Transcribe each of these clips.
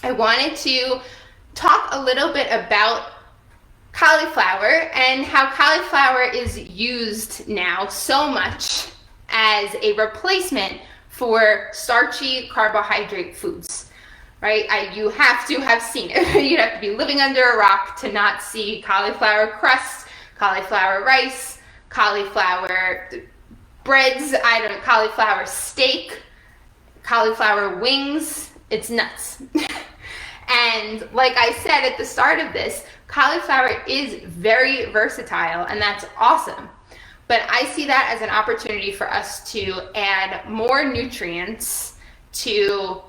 I wanted to talk a little bit about cauliflower and how cauliflower is used now so much as a replacement for starchy carbohydrate foods, right? You have to have seen it. You'd have to be living under a rock to not see cauliflower crust, cauliflower rice, cauliflower breads, cauliflower steak, cauliflower wings. It's nuts. And like I said at the start of this, cauliflower is very versatile, and that's awesome. But I see that as an opportunity for us to add more nutrients to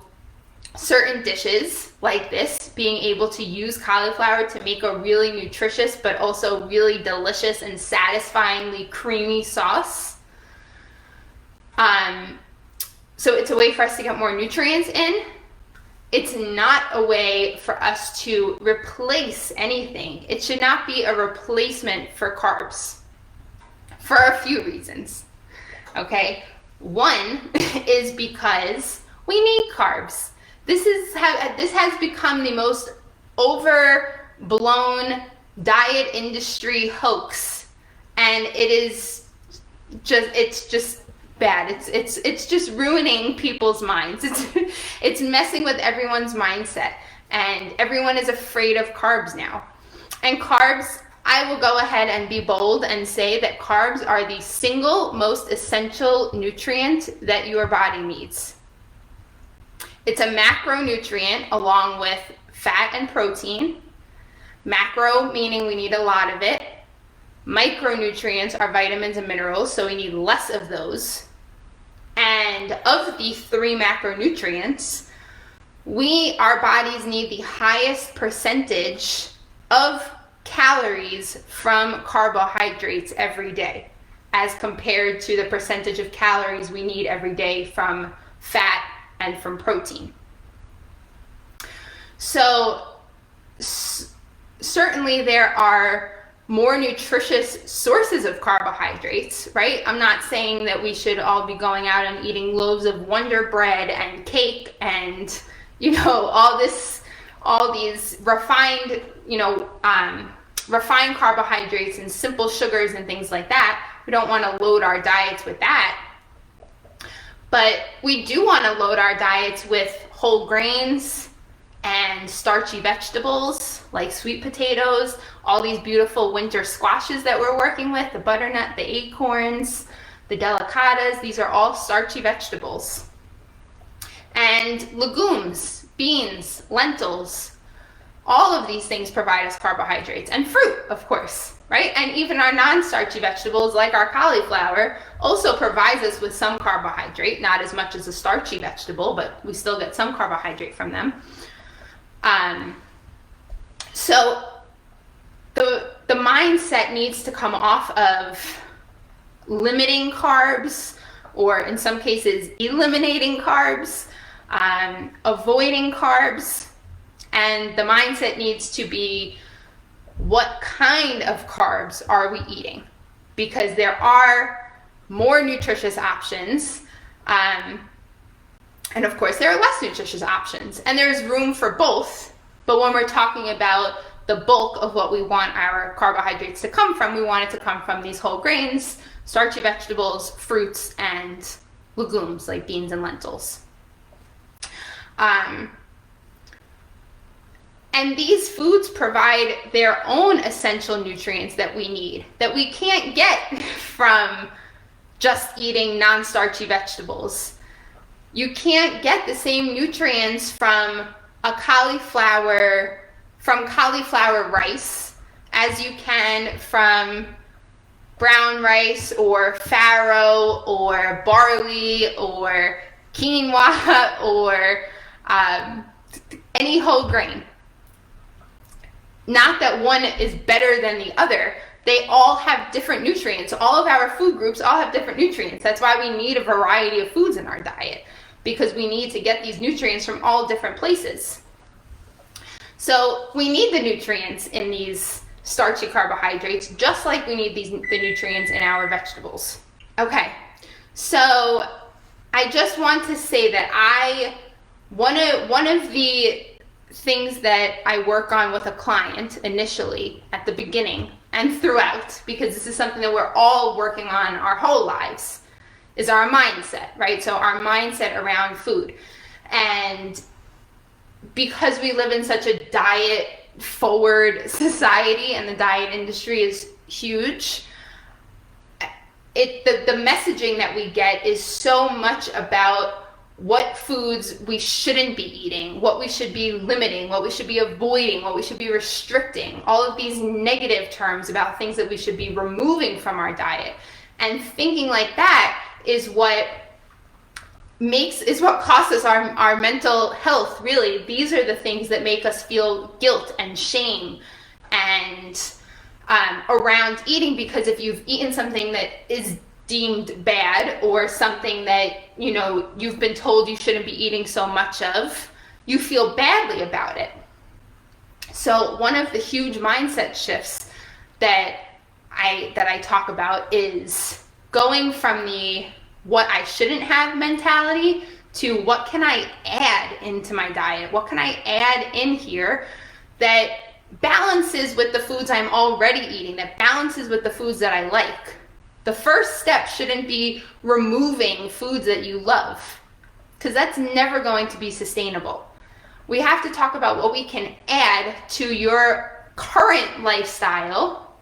certain dishes like this, being able to use cauliflower to make a really nutritious but also really delicious and satisfyingly creamy sauce. So it's a way for us to get more nutrients in. It's not a way for us to replace anything. It should not be a replacement for carbs for a few reasons, okay? One is because we need carbs. This has become the most overblown diet industry hoax, and it's just bad. It's just ruining people's minds. It's messing with everyone's mindset, and everyone is afraid of carbs now. And carbs, I will go ahead and be bold and say that carbs are the single most essential nutrient that your body needs. It's a macronutrient along with fat and protein. Macro meaning we need a lot of it. Micronutrients are vitamins and minerals, so we need less of those. And of the three macronutrients, our bodies need the highest percentage of calories from carbohydrates every day as compared to the percentage of calories we need every day from fat and from protein. So certainly there are more nutritious sources of carbohydrates, right? I'm not saying that we should all be going out and eating loaves of Wonder Bread and cake and, all these refined, refined carbohydrates and simple sugars and things like that. We don't want to load our diets with that. But we do want to load our diets with whole grains and starchy vegetables like sweet potatoes, all these beautiful winter squashes that we're working with, the butternut, the acorns, the delicatas. These are all starchy vegetables. And legumes, beans, lentils, all of these things provide us carbohydrates. And fruit, of course, right? And even our non-starchy vegetables like our cauliflower also provides us with some carbohydrate, not as much as a starchy vegetable, but we still get some carbohydrate from them. So the mindset needs to come off of limiting carbs, or in some cases eliminating carbs, avoiding carbs, and the mindset needs to be, what kind of carbs are we eating? Because there are more nutritious options, and of course, there are less nutritious options, and there's room for both. But when we're talking about the bulk of what we want our carbohydrates to come from, we want it to come from these whole grains, starchy vegetables, fruits, and legumes like beans and lentils. And these foods provide their own essential nutrients that we need, that we can't get from just eating non-starchy vegetables. You can't get the same nutrients from cauliflower rice as you can from brown rice or farro or barley or quinoa or any whole grain. Not that one is better than the other. They all have different nutrients. All of our food groups all have different nutrients. That's why we need a variety of foods in our diet, because we need to get these nutrients from all different places. So we need the nutrients in these starchy carbohydrates, just like we need the nutrients in our vegetables. Okay, so I just want to say that one of the things that I work on with a client initially at the beginning and throughout, because this is something that we're all working on our whole lives, is our mindset, right? So our mindset around food. And because we live in such a diet forward society and the diet industry is huge, the messaging that we get is so much about what foods we shouldn't be eating, what we should be limiting, what we should be avoiding, what we should be restricting, all of these negative terms about things that we should be removing from our diet. And thinking like that is what costs us our mental health, really. These are the things that make us feel guilt and shame and around eating, because if you've eaten something that is deemed bad, or something that you've been told you shouldn't be eating so much of, you feel badly about it. So one of the huge mindset shifts that I talk about is going from the what I shouldn't have mentality to what can I add into my diet? What can I add in here that balances with the foods I'm already eating, that balances with the foods that I like? The first step shouldn't be removing foods that you love, because that's never going to be sustainable. We have to talk about what we can add to your current lifestyle,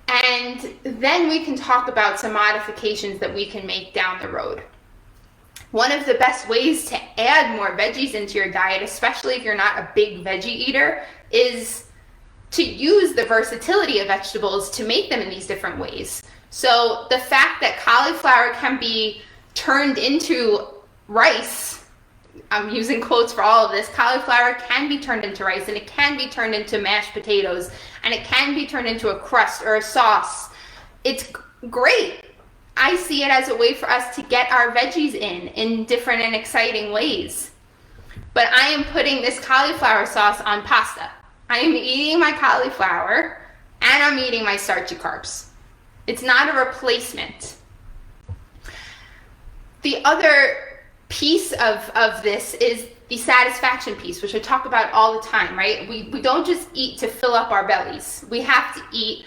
and then we can talk about some modifications that we can make down the road. One of the best ways to add more veggies into your diet, especially if you're not a big veggie eater, is to use the versatility of vegetables to make them in these different ways. So the fact that cauliflower can be turned into rice, I'm using quotes for all of this, cauliflower can be turned into rice, and it can be turned into mashed potatoes, and it can be turned into a crust or a sauce. It's great. I see it as a way for us to get our veggies in different and exciting ways. But I am putting this cauliflower sauce on pasta. I am eating my cauliflower, and I'm eating my starchy carbs. It's not a replacement. The other piece of this is the satisfaction piece, which I talk about all the time, right? We don't just eat to fill up our bellies. We have to eat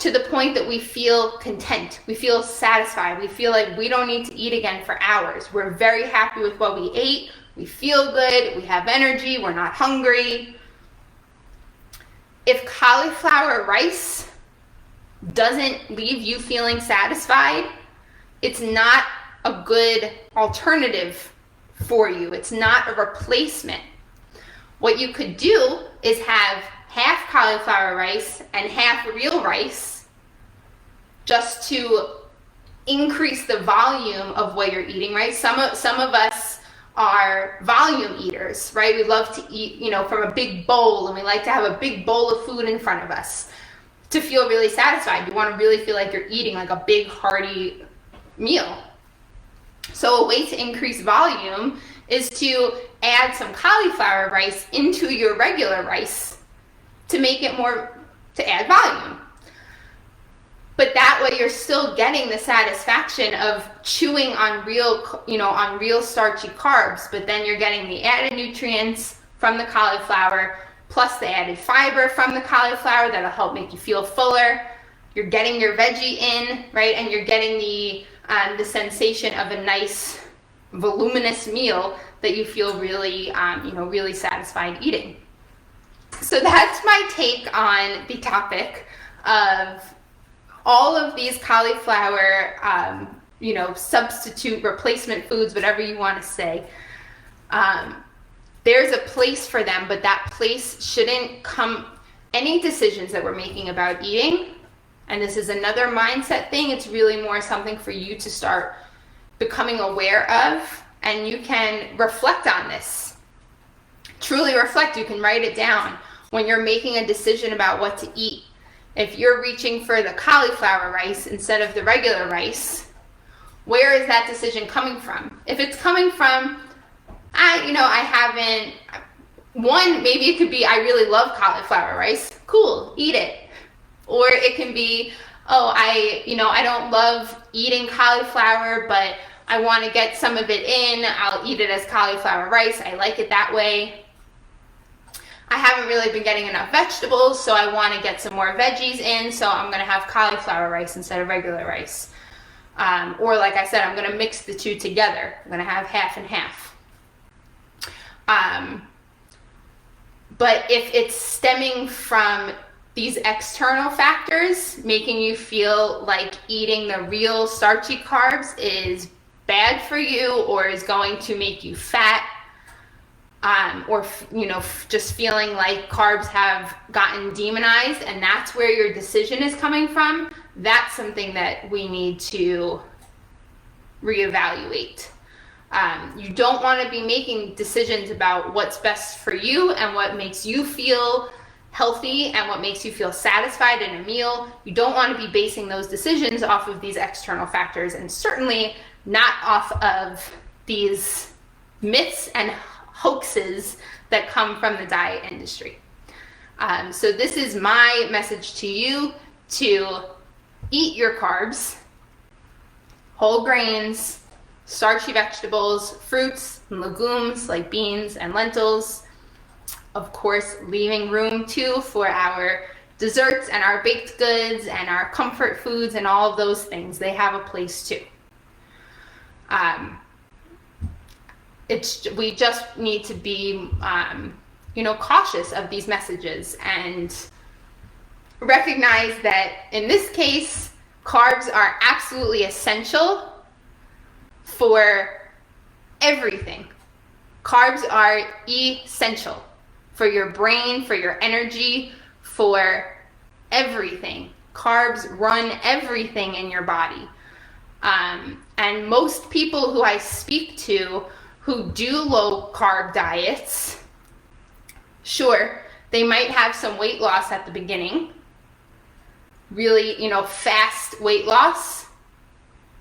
to the point that we feel content, we feel satisfied, we feel like we don't need to eat again for hours. We're very happy with what we ate, we feel good, we have energy, we're not hungry. If cauliflower rice doesn't leave you feeling satisfied, it's not a good alternative for you. It's not a replacement. What you could do is have half cauliflower rice and half real rice, just to increase the volume of what you're eating, right? Some of us are volume eaters, right? We love to eat, from a big bowl, and we like to have a big bowl of food in front of us to feel really satisfied. You want to really feel like you're eating like a big hearty meal. So a way to increase volume is to add some cauliflower rice into your regular rice to make it more, to add volume. But that way you're still getting the satisfaction of chewing on real starchy carbs, but then you're getting the added nutrients from the cauliflower, plus the added fiber from the cauliflower that'll help make you feel fuller. You're getting your veggie in, right? And you're getting the sensation of a nice, voluminous meal that you feel really, really satisfied eating. So that's my take on the topic of all of these cauliflower, substitute, replacement foods, whatever you want to say. There's a place for them, but that place shouldn't come, any decisions that we're making about eating, and this is another mindset thing, it's really more something for you to start becoming aware of, and you can reflect on this. Truly reflect, you can write it down when you're making a decision about what to eat. If you're reaching for the cauliflower rice instead of the regular rice, where is that decision coming from? If it's coming from, maybe it could be, I really love cauliflower rice. Cool, eat it. Or it can be, I don't love eating cauliflower, but I want to get some of it in. I'll eat it as cauliflower rice. I like it that way. I haven't really been getting enough vegetables, so I want to get some more veggies in, so I'm going to have cauliflower rice instead of regular rice. Or like I said, I'm going to mix the two together. I'm going to have half and half. But if it's stemming from these external factors, making you feel like eating the real starchy carbs is bad for you or is going to make you fat, or just feeling like carbs have gotten demonized and that's where your decision is coming from, that's something that we need to reevaluate. You don't want to be making decisions about what's best for you and what makes you feel healthy and what makes you feel satisfied in a meal. You don't want to be basing those decisions off of these external factors, and certainly not off of these myths and hoaxes that come from the diet industry. So this is my message to you, to eat your carbs, whole grains, starchy vegetables, fruits and legumes like beans and lentils. Of course, leaving room too for our desserts and our baked goods and our comfort foods and all of those things. They have a place too. We just need to be, cautious of these messages and recognize that in this case, carbs are absolutely essential for everything. Carbs are essential for your brain, for your energy, for everything. Carbs run everything in your body. And most people who I speak to who do low carb diets, sure, they might have some weight loss at the beginning, really, fast weight loss,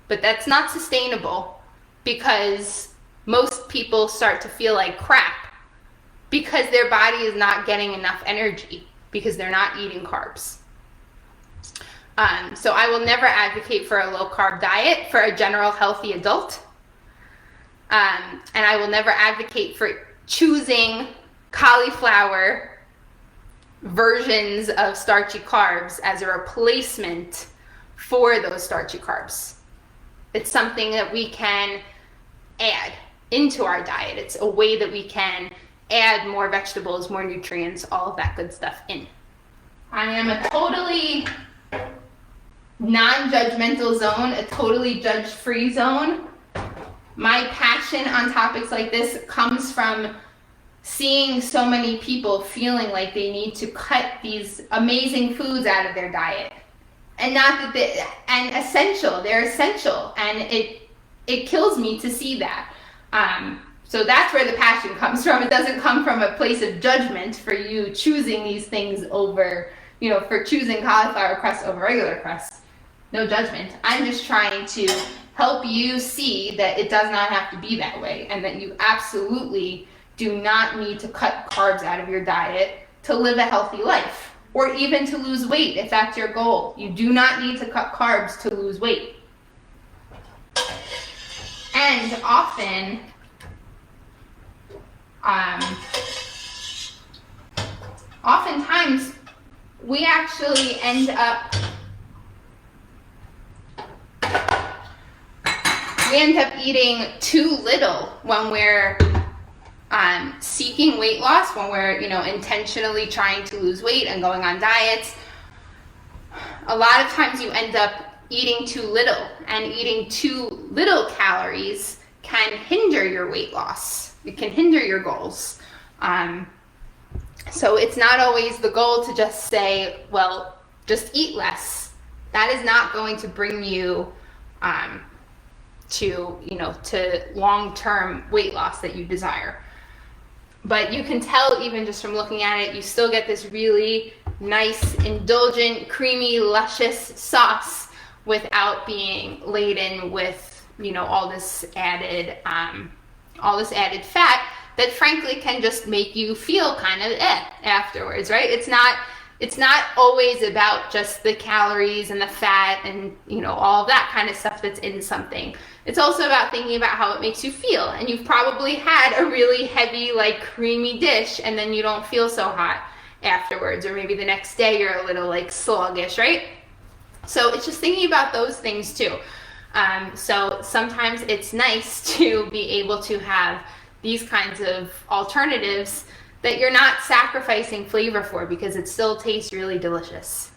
but that's not sustainable because most people start to feel like crap because their body is not getting enough energy because they're not eating carbs. So I will never advocate for a low carb diet for a general healthy adult. And I will never advocate for choosing cauliflower versions of starchy carbs as a replacement for those starchy carbs. It's something that we can add into our diet. It's a way that we can add more vegetables, more nutrients, all of that good stuff in. I am a totally non-judgmental zone, a totally judge-free zone. My passion on topics like this comes from seeing so many people feeling like they need to cut these amazing foods out of their diet. And not that they're essential, and it kills me to see that. So that's where the passion comes from. It doesn't come from a place of judgment for you choosing these things over, for choosing cauliflower crust over regular crust. No judgment. I'm just trying to help you see that it does not have to be that way, and that you absolutely do not need to cut carbs out of your diet to live a healthy life, or even to lose weight if that's your goal. You do not need to cut carbs to lose weight. And often, oftentimes, we actually end up eating too little when we're seeking weight loss, when we're intentionally trying to lose weight and going on diets. A lot of times you end up eating too little, and eating too little calories can hinder your weight loss. It can hinder your goals. So it's not always the goal to just say, well, just eat less. That is not going to bring you to long-term weight loss that you desire. But you can tell even just from looking at it, you still get this really nice, indulgent, creamy, luscious sauce without being laden with, all this added fat that frankly can just make you feel kind of afterwards, right? It's it's not always about just the calories and the fat and, you know, all of that kind of stuff that's in something. It's also about thinking about how it makes you feel. And you've probably had a really heavy, like creamy dish, and then you don't feel so hot afterwards, or maybe the next day you're a little like sluggish, right? So it's just thinking about those things too. So sometimes it's nice to be able to have these kinds of alternatives that you're not sacrificing flavor for, because it still tastes really delicious.